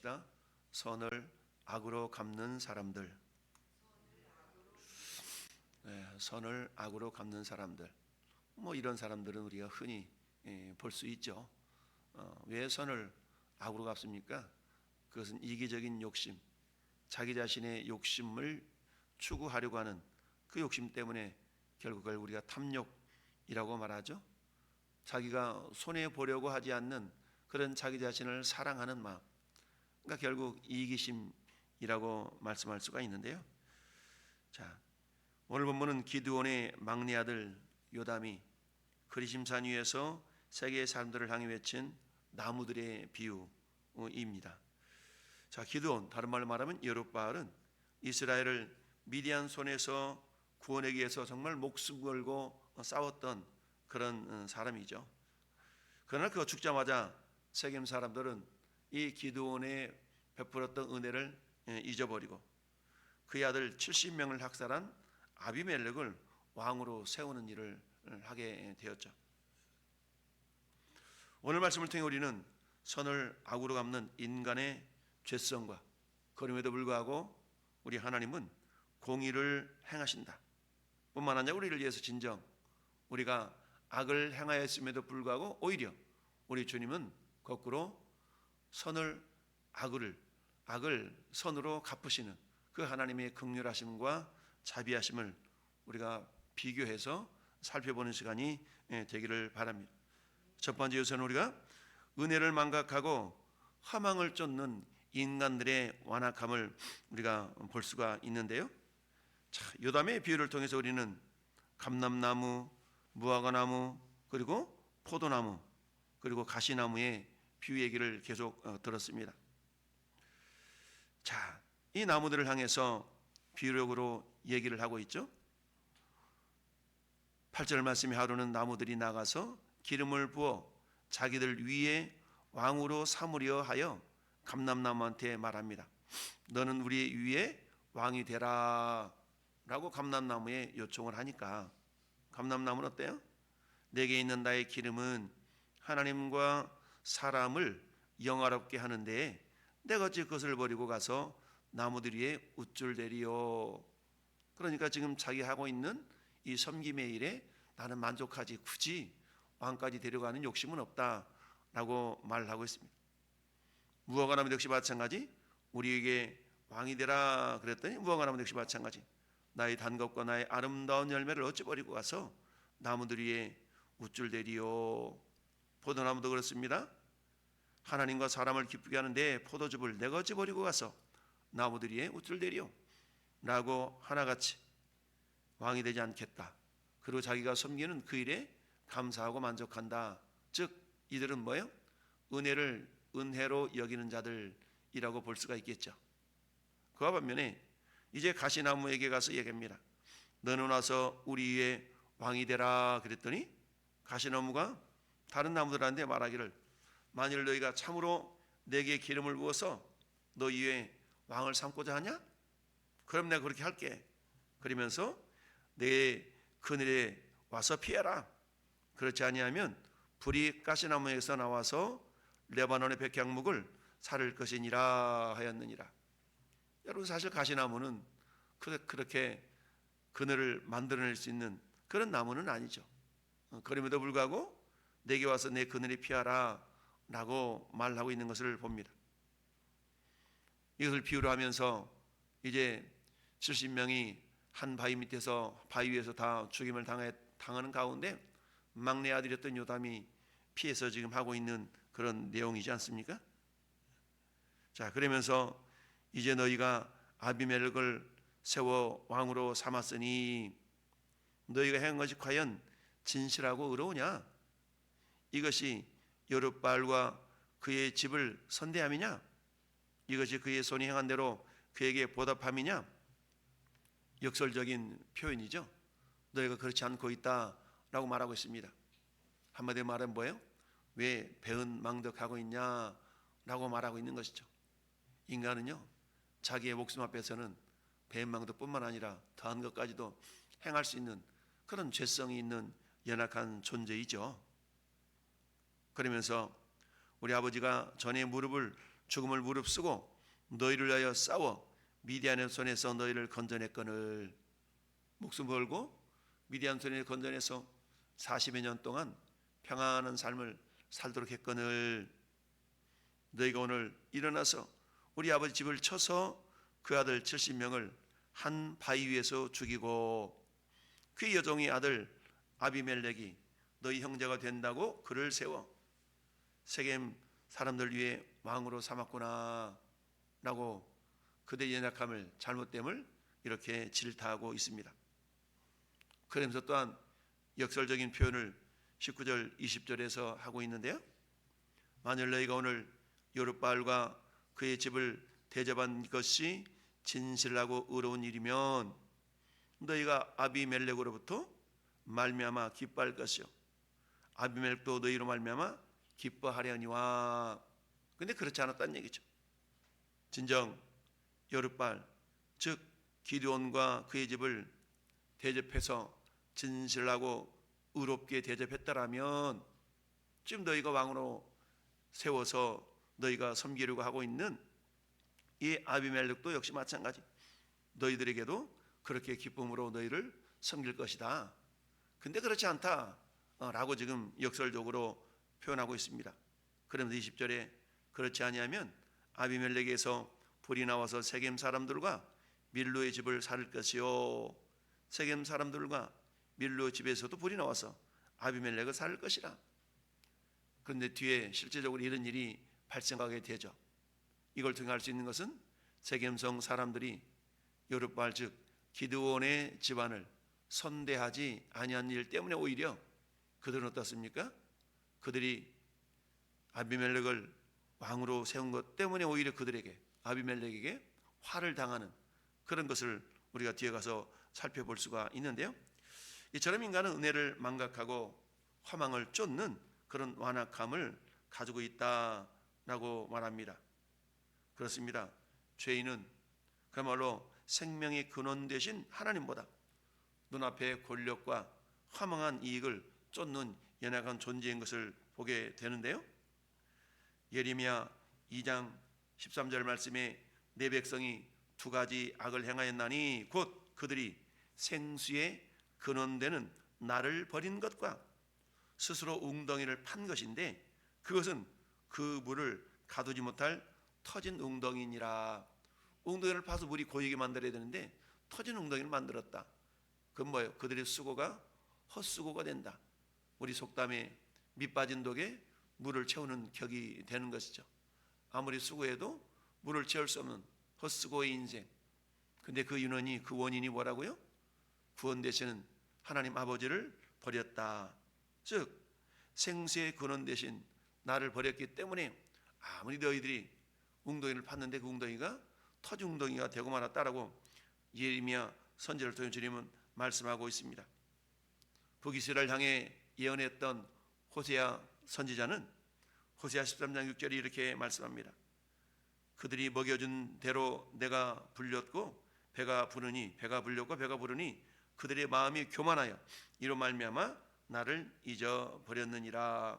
합시다. 선을 악으로 갚는 사람들. 네, 선을 악으로 갚는 사람들. 뭐 이런 사람들은 우리가 흔히 볼 수 있죠. 왜 선을 악으로 갚습니까? 그것은 이기적인 욕심, 자기 자신의 욕심을 추구하려고 하는 그 욕심 때문에 결국 그걸 우리가 탐욕이라고 말하죠. 자기가 손해 보려고 하지 않는 그런 자기 자신을 사랑하는 마음, 그러니까 결국 이기심이라고 말씀할 수가 있는데요. 자, 오늘 본문은 기드온의 막내 아들 요담이 그리심산 위에서 세계의 사람들을 향해 외친 나무들의 비유입니다. 자, 기드온, 다른 말로 말하면 여룹바알은 이스라엘을 미디안 손에서 구원하기 위해서 정말 목숨 걸고 싸웠던 그런 사람이죠. 그러나 그가 죽자마자 세겜 사람들은 이 기드온에 베풀었던 은혜를 잊어버리고 그의 아들 70명을 학살한 아비멜렉을 왕으로 세우는 일을 하게 되었죠. 오늘 말씀을 통해 우리는 선을 악으로 갚는 인간의 죄성과 그럼에도 불구하고 우리 하나님은 공의를 행하신다 뿐만 아니라 우리를 위해서 진정 우리가 악을 행하였음에도 불구하고 오히려 우리 주님은 거꾸로 선을 악을 선으로 갚으시는 그 하나님의 긍휼하심과 자비하심을 우리가 비교해서 살펴보는 시간이 되기를 바랍니다. 첫 번째 요소는 우리가 은혜를 망각하고 허망을 쫓는 인간들의 완악함을 우리가 볼 수가 있는데요. 자, 요담의 비유를 통해서 우리는 감람나무, 무화과나무, 그리고 포도나무, 그리고 가시나무의 비유 얘기를 계속 들었습니다. 자, 이 나무들을 향해서 비유력으로 얘기를 하고 있죠. 8절 말씀에 하루는 나무들이 나가서 기름을 부어 자기들 위에 왕으로 삼으려 하여 감람나무한테 말합니다. 너는 우리 위에 왕이 되라 라고 감람나무에 요청을 하니까 감람나무는 어때요? 내게 있는 나의 기름은 하나님과 사람을 영화롭게 하는데 내가 어찌 그것을 버리고 가서 나무들 위에 우쭐대리요. 그러니까 지금 자기 하고 있는 이 섬김의 일에 나는 만족하지 굳이 왕까지 데려가는 욕심은 없다라고 말을 하고 있습니다. 무화과나무 역시 마찬가지. 우리에게 왕이 되라 그랬더니 무화과나무 역시 마찬가지. 나의 단 것과 나의 아름다운 열매를 어찌 버리고 가서 나무들 위에 우쭐대리요. 포도나무도 그렇습니다. 하나님과 사람을 기쁘게 하는 내 포도즙을 내가 어찌 버리고 가서 나무들 위에 우쭐대리요 라고 하나같이 왕이 되지 않겠다. 그리고 자기가 섬기는 그 일에 감사하고 만족한다. 즉 이들은 뭐예요? 은혜를 은혜로 여기는 자들이라고 볼 수가 있겠죠. 그와 반면에 이제 가시나무에게 가서 얘기합니다. 너는 와서 우리 위에 왕이 되라 그랬더니 가시나무가 다른 나무들한테 말하기를 만일 너희가 참으로 내게 기름을 부어서 너 위에 왕을 삼고자 하냐? 그럼 내가 그렇게 할게. 그러면서 내 그늘에 와서 피해라. 그렇지 아니하면 불이 가시나무에서 나와서 레바논의 백향목을 사를 것이니라 하였느니라. 여러분 사실 가시나무는 그렇게 그늘을 만들어낼 수 있는 그런 나무는 아니죠. 그럼에도 불구하고 내게 와서 내 그늘에 피하라 라고 말하고 있는 것을 봅니다. 이것을 비유로 하면서 이제 70명이 한 바위 밑에서 바위 위에서 다 죽임을 당하는 가운데 막내 아들이었던 요담이 피해서 지금 하고 있는 그런 내용이지 않습니까? 자, 그러면서 이제 너희가 아비멜렉을 세워 왕으로 삼았으니 너희가 행한 것이 과연 진실하고 의로우냐? 이것이 여룹바알과 그의 집을 선대함이냐? 이것이 그의 손이 행한 대로 그에게 보답함이냐? 역설적인 표현이죠. 너희가 그렇지 않고 있다라고 말하고 있습니다. 한마디로 말하면 뭐예요? 왜 배은망덕하고 있냐라고 말하고 있는 것이죠. 인간은요 자기의 목숨 앞에서는 배은망덕뿐만 아니라 더한 것까지도 행할 수 있는 그런 죄성이 있는 연약한 존재이죠. 그러면서 우리 아버지가 전에 무릎을 죽음을 무릅쓰고 너희를 위하여 싸워 미디안의 손에서 너희를 건져냈거늘. 목숨 걸고 미디안 손에 건져내서 40여 년 동안 평안한 삶을 살도록 했거늘. 너희가 오늘 일어나서 우리 아버지 집을 쳐서 그 아들 70명을 한 바위 위에서 죽이고 그 여종의 아들 아비멜렉이 너희 형제가 된다고 그를 세워 세겜 사람들 위에 왕으로 삼았구나 라고 그들의 연약함을, 잘못됨을 이렇게 질타하고 있습니다. 그러면서 또한 역설적인 표현을 19절 20절에서 하고 있는데요, 만일 너희가 오늘 여룻바알과 그의 집을 대접한 것이 진실하고 의로운 일이면 너희가 아비멜렉으로부터 말미암아 기뻐할 것이요 아비멜렉도 너희로 말미암아 기뻐하려니와. 근데 그렇지 않았다는 얘기죠. 진정 여룻바알, 즉 기드온과 그의 집을 대접해서 진실하고 의롭게 대접했다라면 지금 너희가 왕으로 세워서 너희가 섬기려고 하고 있는 이 아비멜렉도 역시 마찬가지, 너희들에게도 그렇게 기쁨으로 너희를 섬길 것이다. 근데 그렇지 않다라고 지금 역설적으로 표현하고 있습니다. 그러면서 20절에 그렇지 아니하면 아비멜렉에서 불이 나와서 세겜 사람들과 밀로의 집을 살을 것이요 세겜 사람들과 밀로 집에서도 불이 나와서 아비멜렉을 살을 것이라. 그런데 뒤에 실제적으로 이런 일이 발생하게 되죠. 이걸 통해 알 수 있는 것은 세겜성 사람들이 여룻바알 즉 기드온의 집안을 선대하지 아니한 일 때문에 오히려 그들은 어떻습니까? 그들이 아비멜렉을 왕으로 세운 것 때문에 오히려 그들에게, 아비멜렉에게 화를 당하는 그런 것을 우리가 뒤에 가서 살펴볼 수가 있는데요, 이처럼 인간은 은혜를 망각하고 화망을 쫓는 그런 완악함을 가지고 있다라고 말합니다. 그렇습니다. 죄인은 그야말로 생명의 근원 되신 하나님보다 눈앞의 권력과 화망한 이익을 쫓는 연약한 존재인 것을 보게 되는데요, 예레미야 2장 13절 말씀에 내 백성이 두 가지 악을 행하였나니 곧 그들이 생수의 근원되는 나를 버린 것과 스스로 웅덩이를 판 것인데 그것은 그 물을 가두지 못할 터진 웅덩이니라. 웅덩이를 파서 물이 고이게 만들어야 되는데 터진 웅덩이를 만들었다. 그건 뭐예요? 그들의 수고가 헛수고가 된다. 우리 속담에 밑 빠진 독에 물을 채우는 격이 되는 것이죠. 아무리 수고해도 물을 채울 수 없는 헛수고의 인생. 근데 그 유언이, 그 원인이 뭐라고요? 구원 되시는 하나님 아버지를 버렸다. 즉 생수의 근원 되신 나를 버렸기 때문에 아무리 너희들이 웅덩이를 팠는데 그 웅덩이가 터진 웅덩이가 되고 말았다라고 예레미야 선지자를 통해 주님은 말씀하고 있습니다. 북이스라엘 향해 예언했던 호세아 선지자는 호세아 13장 6절에 이렇게 말씀합니다. 그들이 먹여준 대로 내가 불렸고 배가 부르니 그들의 마음이 교만하여 이로 말미암아 나를 잊어버렸느니라.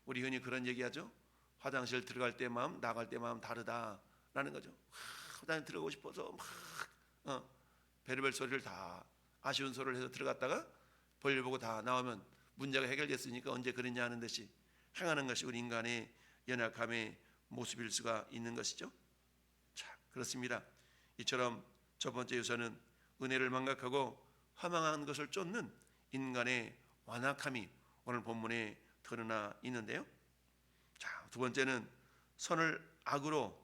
우리 흔히 그런 얘기하죠. 화장실 들어갈 때 마음, 나갈 때 마음 다르다라는 거죠. 화장실 들어가고 싶어서 막 베르벨 소리를 다 아쉬운 소리를 해서 들어갔다가 볼일 보고 다 나오면 문제가 해결됐으니까 언제 그랬냐 하는 듯이 행하는 것이 우리 인간의 연약함의 모습일 수가 있는 것이죠. 자, 그렇습니다. 이처럼 첫 번째 요소는 은혜를 망각하고 화망한 것을 쫓는 인간의 완악함이 오늘 본문에 드러나 있는데요. 자, 두 번째는 선을 악으로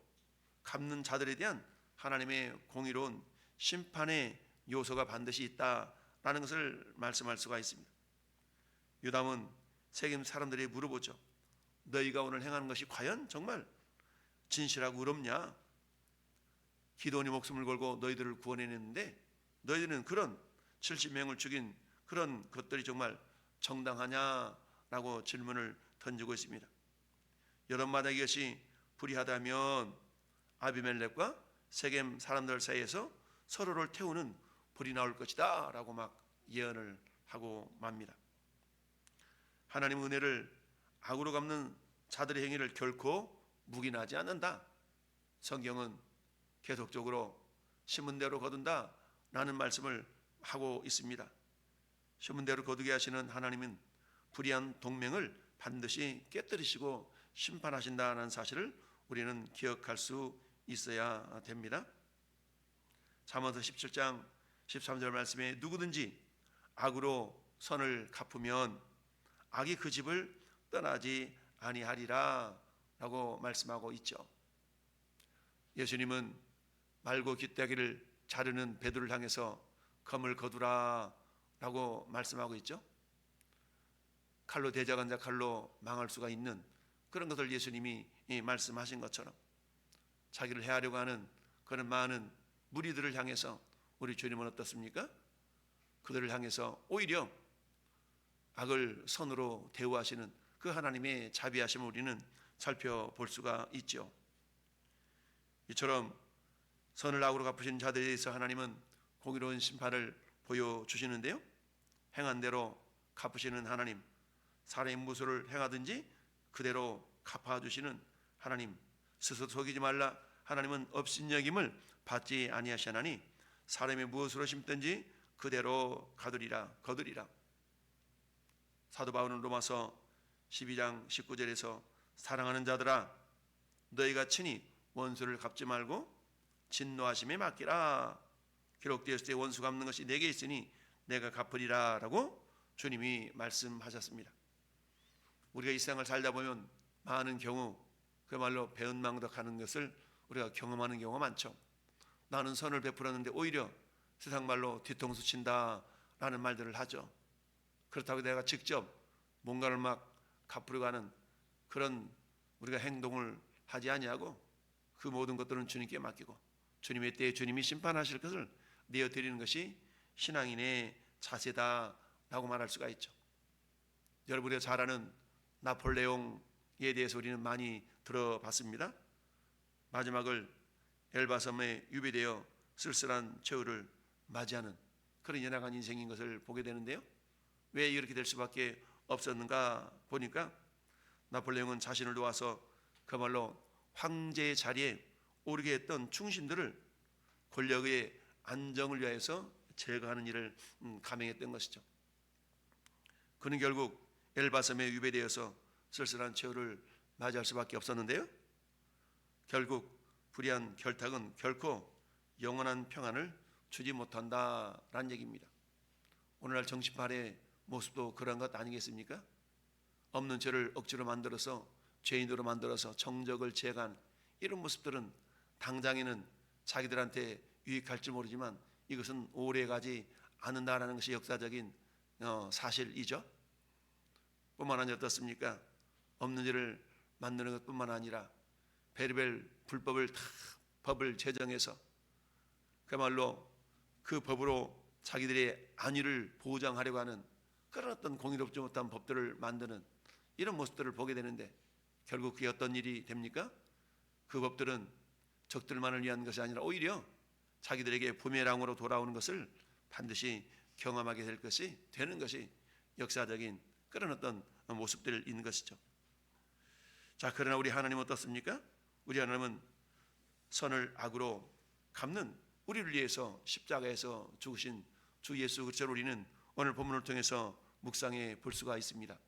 갚는 자들에 대한 하나님의 공의로운 심판의 요소가 반드시 있다라는 것을 말씀할 수가 있습니다. 요담은 세겜 사람들이 물어보죠. 너희가 오늘 행하는 것이 과연 정말 진실하고 의롭냐? 기드온이 목숨을 걸고 너희들을 구원해냈는데 너희들은 그런 70명을 죽인 그런 것들이 정말 정당하냐라고 질문을 던지고 있습니다. 여론마다 이것이 불의하다면 아비멜렉과 세겜 사람들 사이에서 서로를 태우는 불이 나올 것이다 라고 막 예언을 하고 맙니다. 하나님의 은혜를 악으로 갚는 자들의 행위를 결코 묵인하지 않는다. 성경은 계속적으로 심은 대로 거둔다 라는 말씀을 하고 있습니다. 심은 대로 거두게 하시는 하나님은 불의한 동맹을 반드시 깨뜨리시고 심판하신다는 사실을 우리는 기억할 수 있어야 됩니다. 잠언서 17장 13절 말씀에 누구든지 악으로 선을 갚으면 악이 그 집을 떠나지 아니하리라 라고 말씀하고 있죠. 예수님은 말고 깃대기를 자르는 베드로를 향해서 검을 거두라 라고 말씀하고 있죠. 칼로 대적한 자 칼로 망할 수가 있는 그런 것을 예수님이 말씀하신 것처럼 자기를 해하려고 하는 그런 많은 무리들을 향해서 우리 주님은 어떻습니까? 그들을 향해서 오히려 악을 선으로 대우하시는 그 하나님의 자비하심을 우리는 살펴볼 수가 있죠. 이처럼 선을 악으로 갚으신 자들에 대해서 하나님은 공의로운 심판을 보여주시는데요, 행한 대로 갚으시는 하나님, 사람이 무엇을 행하든지 그대로 갚아주시는 하나님, 스스로 속이지 말라. 하나님은 업신여김을 받지 아니하시나니 사람이 무엇으로 심든지 그대로 거두리라. 사도 바울은 로마서 12장 19절에서 사랑하는 자들아 너희가 친히 원수를 갚지 말고 진노하심에 맡기라. 기록되었을 때 원수 갚는 것이 내게 있으니 내가 갚으리라 라고 주님이 말씀하셨습니다. 우리가 이 세상을 살다 보면 많은 경우 그야말로 배은망덕하는 것을 우리가 경험하는 경우가 많죠. 나는 선을 베풀었는데 오히려 세상 말로 뒤통수 친다 라는 말들을 하죠. 그렇다고 내가 직접 뭔가를 막 갚으려고 하는 그런 우리가 행동을 하지 아니하고 그 모든 것들은 주님께 맡기고 주님의 때에 주님이 심판하실 것을 내어드리는 것이 신앙인의 자세다라고 말할 수가 있죠. 여러분이 잘 아는 나폴레옹에 대해서 우리는 많이 들어봤습니다. 마지막을 엘바섬에 유배되어 쓸쓸한 최후를 맞이하는 그런 연약한 인생인 것을 보게 되는데요, 왜 이렇게 될 수밖에 없었는가 보니까 나폴레옹은 자신을 도와서 그야말로 황제의 자리에 오르게 했던 충신들을 권력의 안정을 위해서 제거하는 일을 감행했던 것이죠. 그는 결국 엘바섬에 유배되어서 쓸쓸한 최후를 맞이할 수밖에 없었는데요, 결국 불의한 결탁은 결코 영원한 평안을 주지 못한다라는 얘기입니다. 오늘날 정치판의 모습도 그런 것 아니겠습니까? 없는 죄를 억지로 만들어서 죄인으로 만들어서 정적을 제거한 이런 모습들은 당장에는 자기들한테 유익할지 모르지만 이것은 오래가지 않는다라는 것이 역사적인 사실이죠. 뿐만 아니라 어떻습니까? 없는 죄를 만드는 것뿐만 아니라 베르벨 불법을 다 법을 제정해서 그야말로 그 법으로 자기들의 안위를 보장하려고 하는 그런 어떤 공의롭지 못한 법들을 만드는 이런 모습들을 보게 되는데, 결국 그게 어떤 일이 됩니까? 그 법들은 적들만을 위한 것이 아니라 오히려 자기들에게 부메랑으로 돌아오는 것을 반드시 경험하게 되는 것이 역사적인 그런 어떤 모습들인 것이죠. 자, 그러나 우리 하나님은 어떻습니까? 우리 하나님은 선을 악으로 갚는 우리를 위해서 십자가에서 죽으신 주 예수 그리스도를 우리는 오늘 본문을 통해서 묵상해 볼 수가 있습니다.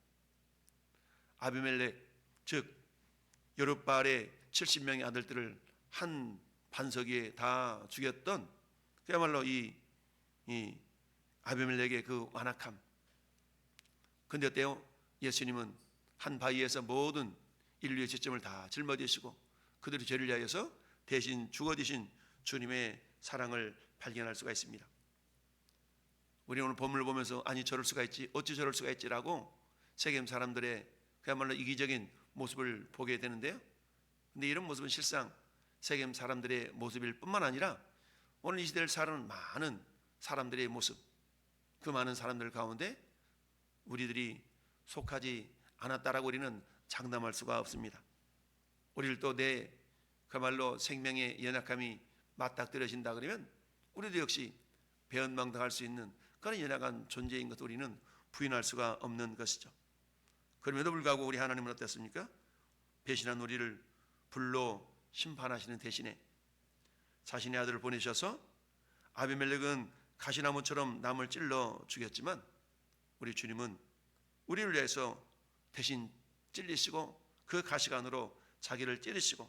아비멜렉, 즉 여룻바알의 70명의 아들들을 한 반석 위에 다 죽였던 그야말로 이 아비멜렉의 그 완악함. 근데 어때요? 예수님은 한 바위에서 모든 인류의 죄점을 다 짊어지시고 그들의 죄를 위하여서 대신 죽어지신 주님의 사랑을 발견할 수가 있습니다. 우리 오늘 본문을 보면서 아니 저럴 수가 있지, 어찌 저럴 수가 있지라고 세겜 사람들의 그야말로 이기적인 모습을 보게 되는데요, 근데 이런 모습은 실상 세겜 사람들의 모습일 뿐만 아니라 오늘 이 시대를 사는 많은 사람들의 모습, 그 많은 사람들 가운데 우리들이 속하지 않았다라고 우리는 장담할 수가 없습니다. 우리를 또 내 그야말로 생명의 연약함이 맞닥뜨려진다 그러면 우리도 역시 배은망덕할 수 있는 그런 연약한 존재인 것을 우리는 부인할 수가 없는 것이죠. 그럼에도 불구하고 우리 하나님은 어땠습니까? 배신한 우리를 불로 심판하시는 대신에 자신의 아들을 보내셔서 아비멜렉은 가시나무처럼 남을 찔러 죽였지만 우리 주님은 우리를 위해서 대신 찔리시고 그 가시관으로 자기를 찌르시고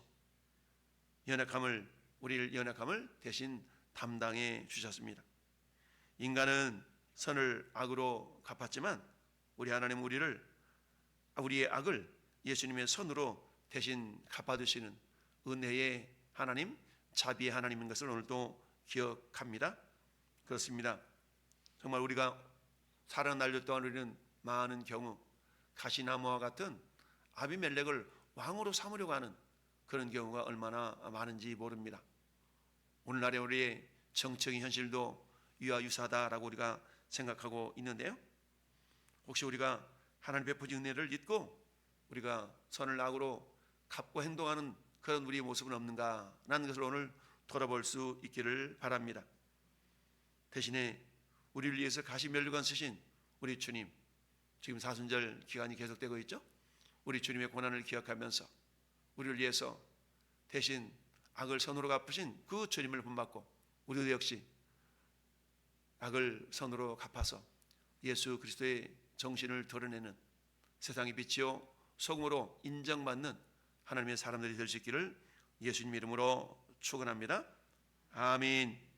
우리를 연약함을 대신 담당해 주셨습니다. 인간은 선을 악으로 갚았지만 우리 하나님 우리의 악을 예수님의 선으로 대신 갚아주시는 은혜의 하나님, 자비의 하나님인 것을 오늘도 기억합니다. 그렇습니다. 정말 우리가 살아난 날들 동안 우리는 많은 경우 가시나무와 같은 아비멜렉을 왕으로 삼으려고 하는 그런 경우가 얼마나 많은지 모릅니다. 오늘날의 우리의 정치적인 현실도 유사하다라고 우리가 생각하고 있는데요. 혹시 우리가 하나님 베푸신 은혜를 잊고 우리가 선을 악으로 갚고 행동하는 그런 우리의 모습은 없는가라는 것을 오늘 돌아볼 수 있기를 바랍니다. 대신에 우리를 위해서 가시면류관 쓰신 우리 주님, 지금 사순절 기간이 계속되고 있죠. 우리 주님의 고난을 기억하면서 우리를 위해서 대신 악을 선으로 갚으신 그 주님을 본받고 우리도 역시 악을 선으로 갚아서 예수 그리스도의 정신을 드러내는 세상의 빛이요 소금으로 인정받는 하나님의 사람들이 될 수 있기를 예수님 이름으로 축원합니다. 아멘.